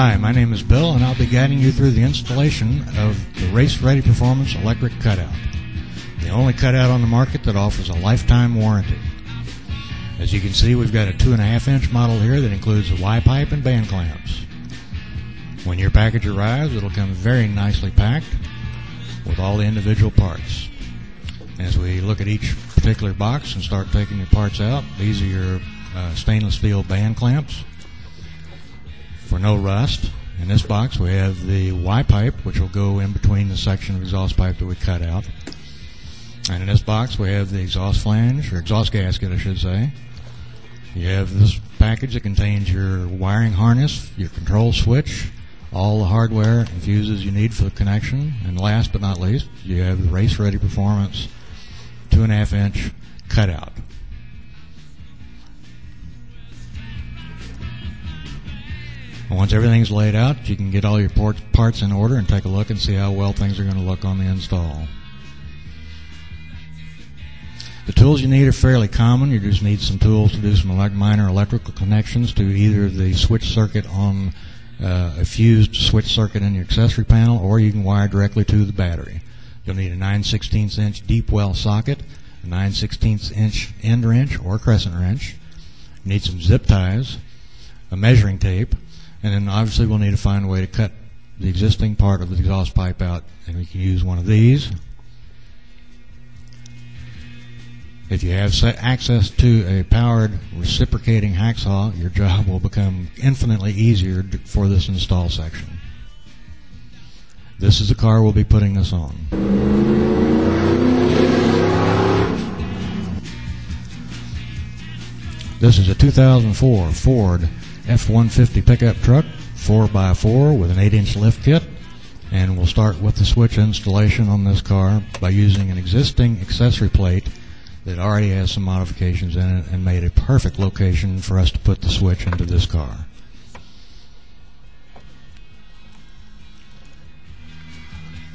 Hi, my name is Bill, and I'll be guiding you through the installation of the Race Ready Performance electric cutout, the only cutout on the market that offers a lifetime warranty. As you can see, we've got a 2.5-inch model here that includes a Y-pipe and band clamps. When your package arrives, it'll come very nicely packed with all the individual parts. As we look at each particular box and start taking the parts out, these are your stainless steel band clamps for no rust. In this box we have the Y-pipe, which will go in between the section of exhaust pipe that we cut out. And in this box we have the exhaust flange, or exhaust gasket I should say. You have this package that contains your wiring harness, your control switch, all the hardware and fuses you need for the connection, and last but not least, you have the Race Ready Performance 2.5-inch cutout. Once everything's laid out, you can get all your parts in order and take a look and see how well things are going to look on the install. The tools you need are fairly common. You just need some tools to do some minor electrical connections to either the switch circuit on a fused switch circuit in your accessory panel, or you can wire directly to the battery. You'll need a 9/16" deep well socket, a 9/16" end wrench or crescent wrench. You need some zip ties, a measuring tape, and then obviously we'll need to find a way to cut the existing part of the exhaust pipe out, and we can use one of these. If you have access to a powered reciprocating hacksaw, your job will become infinitely easier for this install section. This is the car we'll be putting this on. This is a 2004 Ford F-150 pickup truck, 4x4 with an 8-inch lift kit, and we'll start with the switch installation on this car by using an existing accessory plate that already has some modifications in it and made a perfect location for us to put the switch into this car.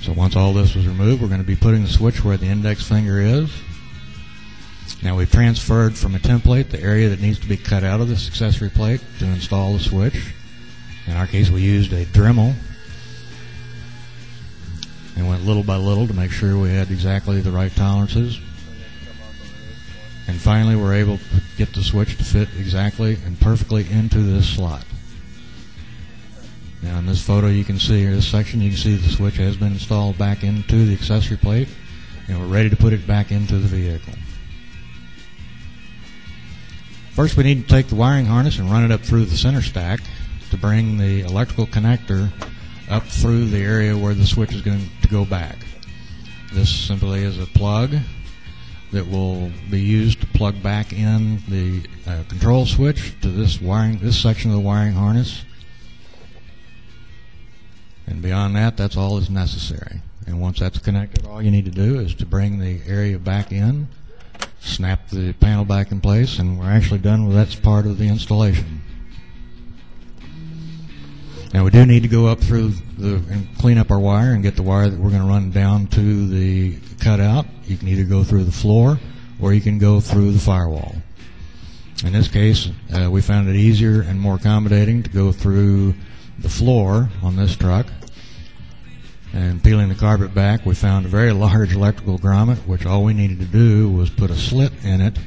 So once all this was removed, we're going to be putting the switch where the index finger is. Now we've transferred from a template the area that needs to be cut out of this accessory plate to install the switch. In our case, we used a Dremel and went little by little to make sure we had exactly the right tolerances. And finally, we're able to get the switch to fit exactly and perfectly into this slot. Now in this photo you can see, or this section, you can see the switch has been installed back into the accessory plate, and we're ready to put it back into the vehicle. First we need to take the wiring harness and run it up through the center stack to bring the electrical connector up through the area where the switch is going to go back. This simply is a plug that will be used to plug back in the control switch to this section of the wiring harness. And beyond that, that's all that's necessary. And once that's connected, all you need to do is to bring the area back in, snap the panel back in place, and we're actually done with that part of the installation. Now we do need to go up through and clean up our wire and get the wire that we're going to run down to the cutout. You can either go through the floor or you can go through the firewall. In this case, we found it easier and more accommodating to go through the floor on this truck. And peeling the carpet back, we found a very large electrical grommet, which all we needed to do was put a slit in it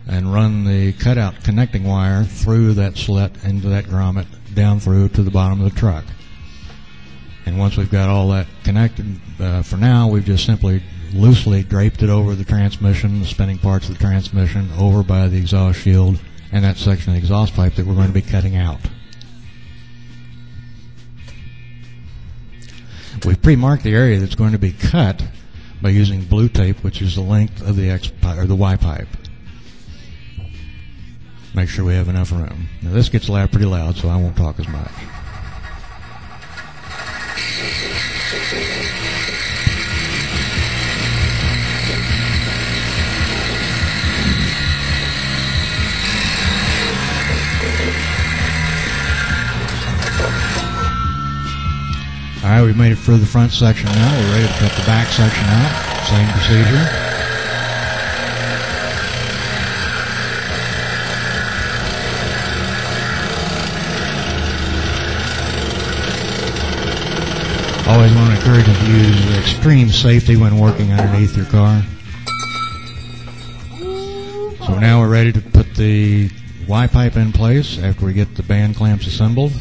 and run the cutout connecting wire through that slit into that grommet down through to the bottom of the truck. And once we've got all that connected, for now we've just simply loosely draped it over the transmission, the spinning parts of the transmission, over by the exhaust shield and that section of the exhaust pipe that we're going to be cutting out. We've pre-marked the area that's going to be cut by using blue tape, which is the length of the Y-pipe. Make sure we have enough room. Now this gets pretty loud, so I won't talk as much. Alright, we've made it through the front section now. We're ready to cut the back section out. Same procedure. Always want to encourage you to use extreme safety when working underneath your car. So now we're ready to put the Y-pipe in place after we get the band clamps assembled.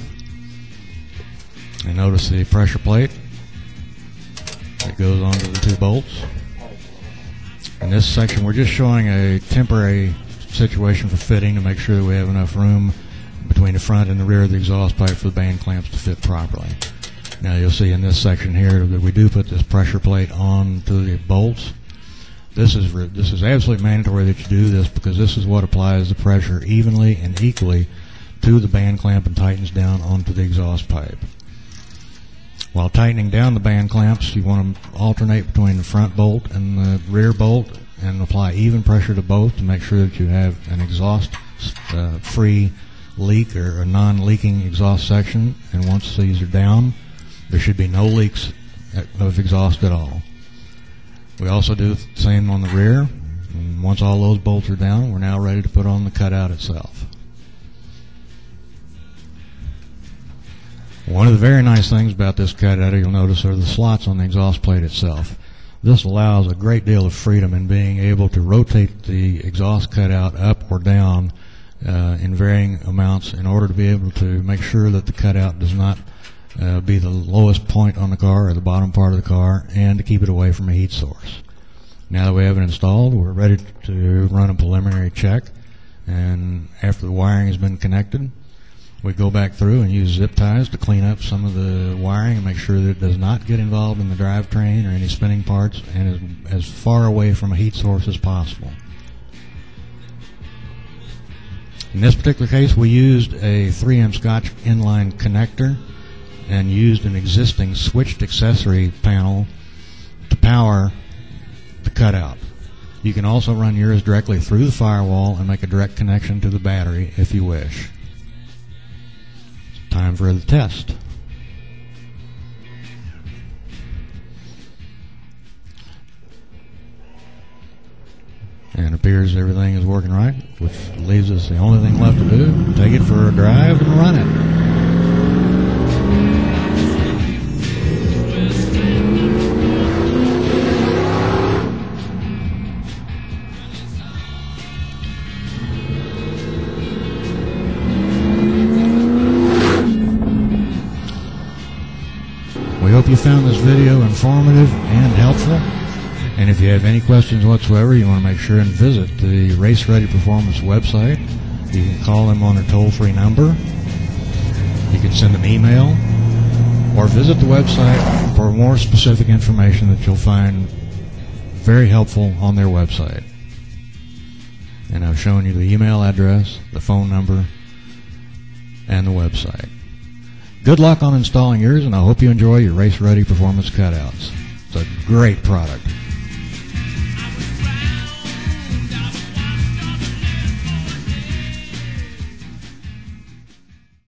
And notice the pressure plate that goes onto the 2 bolts. In this section we're just showing a temporary situation for fitting to make sure that we have enough room between the front and the rear of the exhaust pipe for the band clamps to fit properly. Now you'll see in this section here that we do put this pressure plate onto the bolts. This is absolutely mandatory that you do this because this is what applies the pressure evenly and equally to the band clamp and tightens down onto the exhaust pipe. While tightening down the band clamps, you want to alternate between the front bolt and the rear bolt and apply even pressure to both to make sure that you have an exhaust free leak or a non-leaking exhaust section. And once these are down, there should be no leaks of exhaust at all. We also do the same on the rear. And once all those bolts are down, we're now ready to put on the cutout itself. One of the very nice things about this cutout, you'll notice, are the slots on the exhaust plate itself. This allows a great deal of freedom in being able to rotate the exhaust cutout up or down in varying amounts in order to be able to make sure that the cutout does not be the lowest point on the car or the bottom part of the car, and to keep it away from a heat source. Now that we have it installed, we're ready to run a preliminary check, and after the wiring has been connected, we go back through and use zip ties to clean up some of the wiring and make sure that it does not get involved in the drivetrain or any spinning parts, and is as far away from a heat source as possible. In this particular case, we used a 3M Scotch inline connector and used an existing switched accessory panel to power the cutout. You can also run yours directly through the firewall and make a direct connection to the battery if you wish. It's time for the test. And it appears everything is working right, which leaves us the only thing left to do: take it for a drive and run it. We hope you found this video informative and helpful. And if you have any questions whatsoever, you want to make sure and visit the Race Ready Performance website. You can call them on their toll-free number. You can send them email, or visit the website for more specific information that you'll find very helpful on their website. And I've shown you the email address, the phone number, and the website. Good luck on installing yours, and I hope you enjoy your Race Ready Performance Cutouts. It's a great product.